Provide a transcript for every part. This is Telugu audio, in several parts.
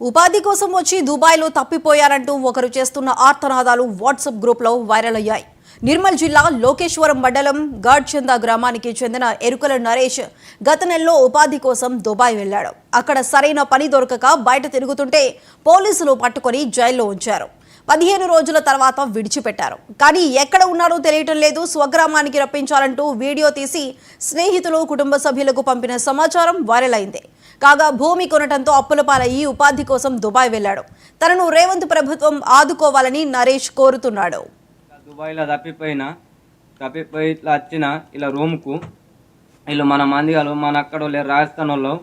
ఉపాధి కోసం వచ్చి దుబాయ్లో తప్పిపోయారంటూ ఒకరు చేస్తున్న ఆర్తనాదాలు వాట్సాప్ గ్రూప్లో వైరల్ అయ్యాయి. నిర్మల్ జిల్లా లోకేశ్వరం మండలం గాడ్చంద గ్రామానికి చెందిన ఎరుకల నరేష్ గత నెలలో ఉపాధి కోసం దుబాయ్ వెళ్లాడు. అక్కడ సరైన పని దొరకక బయట తిరుగుతుంటే పోలీసులు పట్టుకొని జైల్లో ఉంచారు. 15 రోజుల తర్వాత విడిచిపెట్టారు. కానీ ఎక్కడ ఉన్నారో తెలియటం లేదు. స్వగ్రామానికి రప్పించాలంటూ వీడియో తీసి స్నేహితులు, కుటుంబ సభ్యులకు పంపిన సమాచారం వైరల్ అయింది. కాగా భూమి కొనటంతో అప్పుల పాలయ్యి ఉపాధి కోసం దుబాయ్ వెళ్లాడు. తనను రేవంత్ ప్రభుత్వం ఆదుకోవాలని నరేష్ కోరుతున్నాడు. దుబాయ్లో తప్పిపోయి ఇట్లా వచ్చిన ఇలా రూమ్కు వీళ్ళు మన మంది మన అక్కడ రాజస్థాన్ వాళ్ళు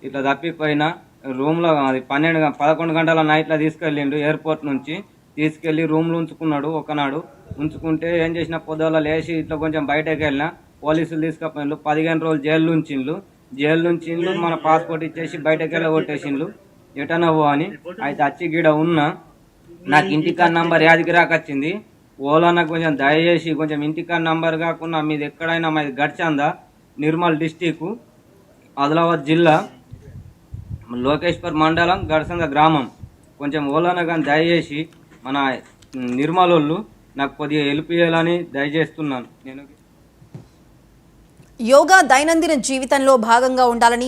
ఇట్లా తప్పిపోయిన రూమ్లో అది 11 గంటల నైట్లో తీసుకెళ్ళిండు. ఎయిర్పోర్ట్ నుంచి తీసుకెళ్ళి రూమ్లో ఉంచుకున్నాడు. ఒకనాడు ఉంచుకుంటే ఏం చేసిన పొద్దుల లేచి ఇట్లా కొంచెం బయటకు వెళ్ళిన పోలీసులు తీసుకుపోయిండ్రు. 15 రోజులు జైలు నుంచి మన పాస్పోర్ట్ ఇచ్చేసి బయటకు వెళ్ళ కొట్టేసిండ్రు. ఎటనవ్వు అని అయితే వచ్చి గీడ ఉన్నా నాకు ఇంటికాన్ నంబర్ యాదికి రాకొచ్చింది. ఓలా నాకు కొంచెం దయచేసి కొంచెం ఇంటికాన్ నంబర్ కాకుండా మీది ఎక్కడైనా మాది గడ్చంద, నిర్మల్ డిస్టిక్, ఆదిలాబాద్ జిల్లా, లోకేశ్వర్ మండలం, గడ్చంద గ్రామం. కొంచెం ఓలానా కానీ దయచేసి మన నిర్మల్ వాళ్ళు నాకు కొద్దిగా హెల్ప్ చేయాలని దయచేస్తున్నాను. నేను యోగా దైనందిన జీవితంలో భాగంగా ఉండాలని